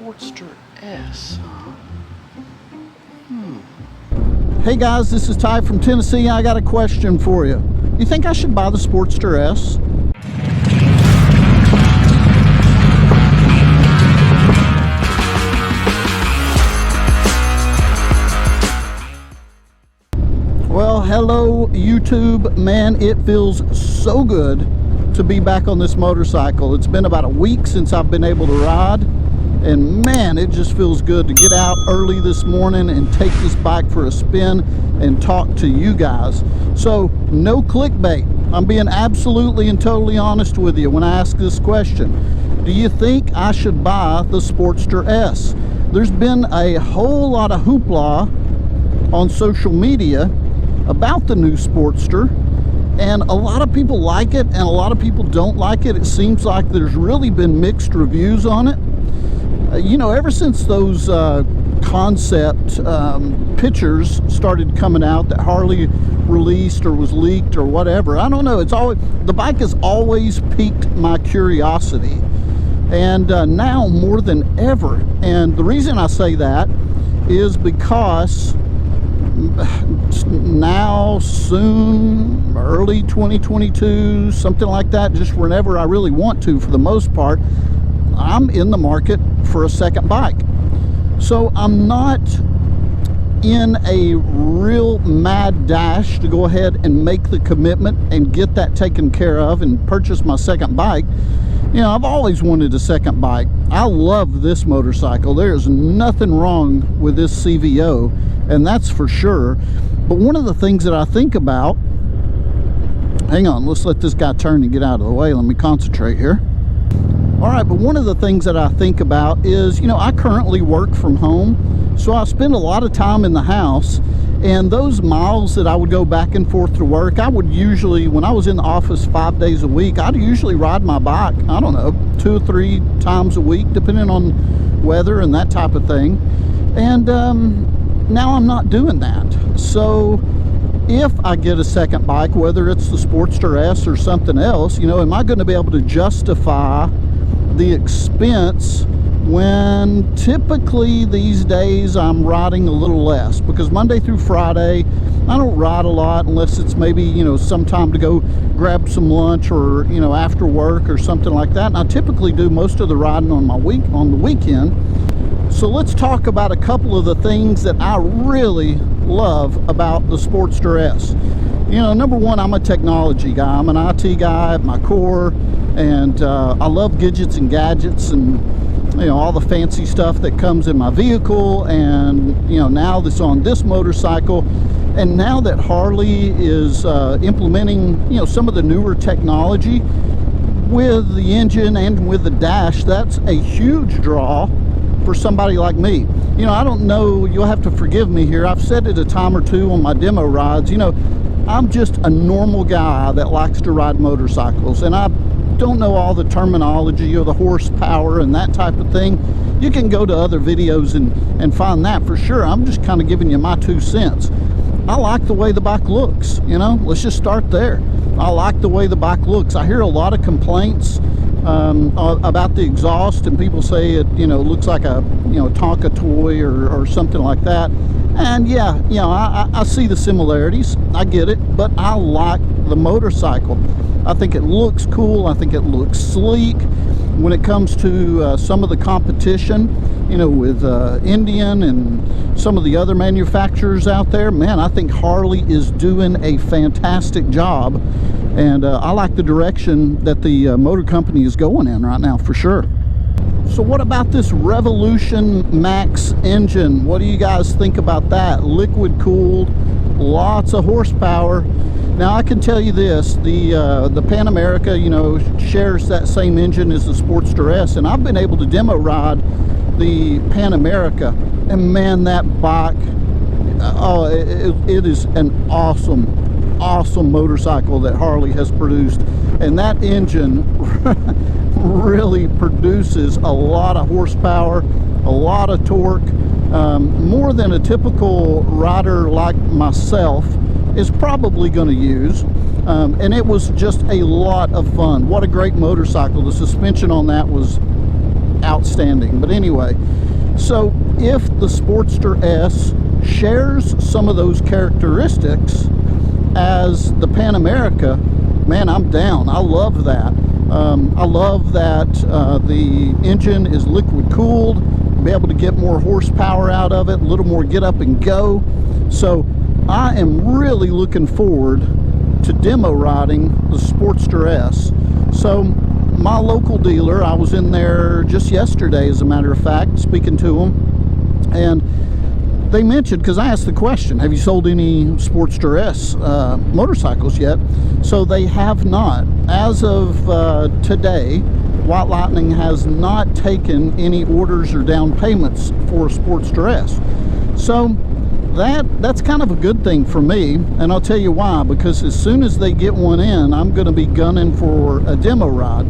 Sportster S, huh? Hey guys, this is Ty from Tennessee. I got a question for you. You think I should buy the Sportster S? Well, hello YouTube. Man, it feels so good to be back on this motorcycle. It's been about a week since I've been able to ride, and man, it just feels good to get out early this morning and take this bike for a spin and talk to you guys. So, no clickbait. I'm being absolutely and totally honest with you when I ask this question. Do you think I should buy the Sportster S? There's been a whole lot of hoopla on social media about the new Sportster, and a lot of people like it and a lot of people don't like it. It seems like there's really been mixed reviews on it. You know, ever since those concept pictures started coming out that Harley released or was leaked or whatever, I don't know, it's always, the bike has always piqued my curiosity, and now more than ever. And the reason I say that is because now, soon, early 2022, something like that, just whenever I really want to, for the most part, I'm in the market for a second bike. So I'm not in a real mad dash to go ahead and make the commitment and get that taken care of and purchase my second bike. You know, I've always wanted a second bike. I love this motorcycle. There's nothing wrong with this CVO, and that's for sure. But one of the things that I think about, hang on, let's let this guy turn and get out of the way. Let me concentrate here. All right, but one of the things that I think about is, you know, I currently work from home, so I spend a lot of time in the house, and those miles that I would go back and forth to work, I would usually, when I was in the office 5 days a week, I'd usually ride my bike, I don't know, 2 or 3 times a week, depending on weather and that type of thing. And now I'm not doing that. So if I get a second bike, whether it's the Sportster S or something else, you know, am I going to be able to justify the expense when typically these days I'm riding a little less? Because Monday through Friday I don't ride a lot unless it's maybe, you know, some time to go grab some lunch or, you know, after work or something like that. And I typically do most of the riding on the weekend. So let's talk about a couple of the things that I really love about the Sportster S. You know, number one, I'm a technology guy. I'm an IT guy at my core, and I love gadgets and gadgets and, you know, all the fancy stuff that comes in my vehicle, and, you know, now that's on this motorcycle. And now that Harley is implementing, you know, some of the newer technology with the engine and with the dash, that's a huge draw for somebody like me. You know, I don't know, you'll have to forgive me here, I've said it a time or two on my demo rides, you know, I'm just a normal guy that likes to ride motorcycles, and I don't know all the terminology or the horsepower and that type of thing. You can go to other videos and find that for sure. I'm just kind of giving you my 2 cents. I like the way the bike looks, you know, let's just start there. I like the way the bike looks. I hear a lot of complaints about the exhaust, and people say it, you know, looks like a, you know, Tonka toy or something like that. And yeah, you know, I see the similarities, I get it, but I like the motorcycle. I think it looks cool. I think it looks sleek. When it comes to some of the competition, you know, with Indian and some of the other manufacturers out there, man, I think Harley is doing a fantastic job, and I like the direction that the motor company is going in right now, for sure. So what about this Revolution Max engine? What do you guys think about that? Liquid cooled, lots of horsepower. Now I can tell you this, the Pan America, you know, shares that same engine as the Sportster S, and I've been able to demo ride the Pan America, and man, that bike, oh, it is an awesome motorcycle that Harley has produced, and that engine really produces a lot of horsepower, a lot of torque, more than a typical rider like myself is probably going to use. And it was just a lot of fun. What a great motorcycle. The suspension on that was outstanding. But anyway, so if the Sportster S shares some of those characteristics as the Pan America, man, I'm down. I love that. I love that the engine is liquid cooled, be able to get more horsepower out of it, a little more get up and go. So I am really looking forward to demo riding the Sportster S. So my local dealer, I was in there just yesterday, as a matter of fact, speaking to them, and they mentioned, because I asked the question, have you sold any Sportster S motorcycles yet? So they have not. As of today, White Lightning has not taken any orders or down payments for a Sportster S. So that's kind of a good thing for me, and I'll tell you why. Because as soon as they get one in, I'm going to be gunning for a demo ride,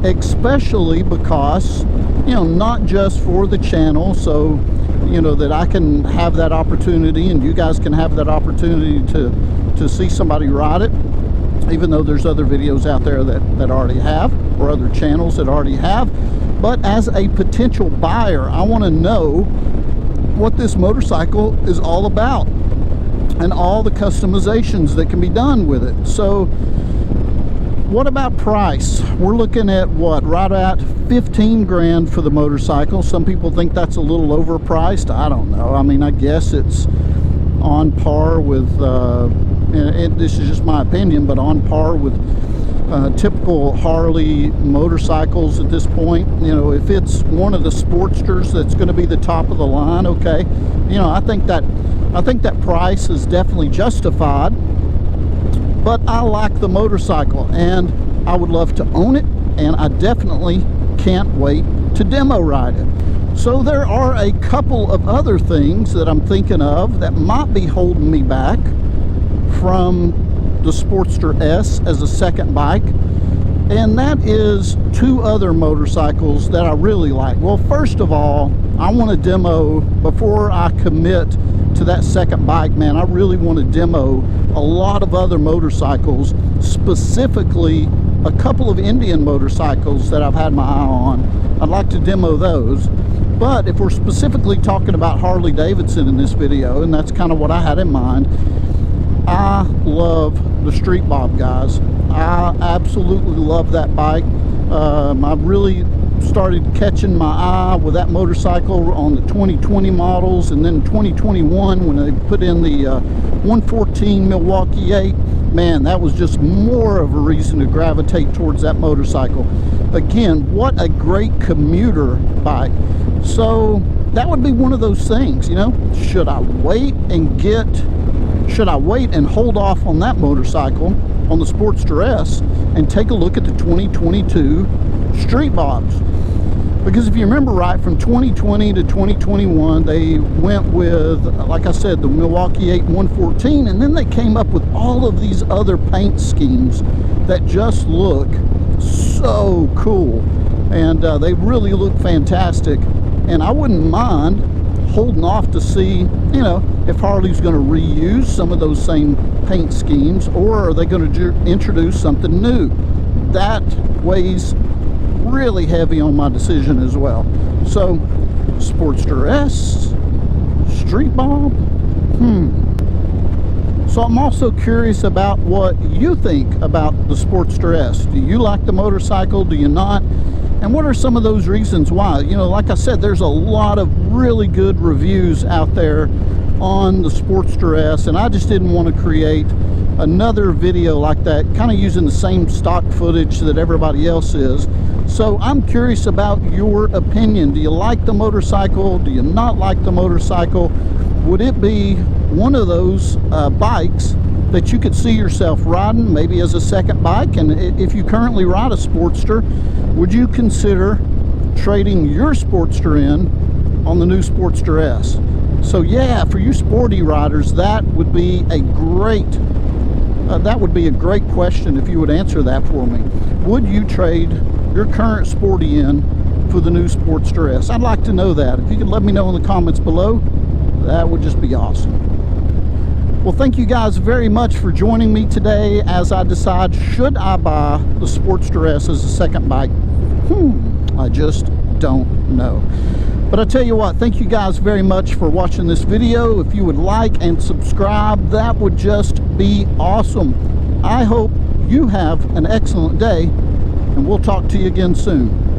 especially because, you know, not just for the channel, so you know that I can have that opportunity and you guys can have that opportunity to see somebody ride it, even though there's other videos out there that already have, or other channels that already have. But as a potential buyer, I want to know what this motorcycle is all about and all the customizations that can be done with it. So what about price? We're looking at what, right at 15 grand for the motorcycle. Some people think that's a little overpriced. I don't know. I mean, I guess it's on par with this is just my opinion, but on par with typical Harley motorcycles at this point. You know, if it's one of the Sportsters that's going to be the top of the line, okay, you know, I think that price is definitely justified. But I like the motorcycle and I would love to own it, and I definitely can't wait to demo ride it. So there are a couple of other things that I'm thinking of that might be holding me back from the Sportster S as a second bike, and that is two other motorcycles that I really like. Well, first of all, I want to demo, before I commit to that second bike, man, I really want to demo a lot of other motorcycles, specifically a couple of Indian motorcycles that I've had my eye on. I'd like to demo those. But if we're specifically talking about Harley Davidson in this video, and that's kind of what I had in mind, I love the Street Bob, guys. I absolutely love that bike. I really started catching my eye with that motorcycle on the 2020 models, and then 2021 when they put in the 114 Milwaukee 8. Man, that was just more of a reason to gravitate towards that motorcycle. Again, what a great commuter bike. So that would be one of those things, you know, should I wait and hold off on that motorcycle, on the Sportster S, and take a look at the 2022 Street Bobs? Because if you remember right, from 2020 to 2021, they went with, like I said, the Milwaukee 8 114, and then they came up with all of these other paint schemes that just look so cool, and they really look fantastic. And I wouldn't mind holding off to see, you know, if Harley's going to reuse some of those same paint schemes, or are they going to introduce something new. That weighs really heavy on my decision as well. So Sportster S, Street Bob, So I'm also curious about what you think about the Sportster S. Do you like the motorcycle? Do you not? And what are some of those reasons why? You know, like I said, there's a lot of really good reviews out there on the Sportster S, and I just didn't want to create another video like that, kind of using the same stock footage that everybody else is. So I'm curious about your opinion. Do you like the motorcycle? Do you not like the motorcycle? Would it be one of those bikes that you could see yourself riding, maybe as a second bike? And if you currently ride a Sportster, would you consider trading your Sportster in on the new Sportster S? So yeah, for you sporty riders, that would be a great question if you would answer that for me. Would you trade your current Sporty in for the new Sportster S? I'd like to know that. If you could let me know in the comments below, that would just be awesome. Well, thank you guys very much for joining me today as I decide, should I buy the Sportster S as a second bike? I just don't know. But I tell you what, thank you guys very much for watching this video. If you would like and subscribe, that would just be awesome. I hope you have an excellent day, and we'll talk to you again soon.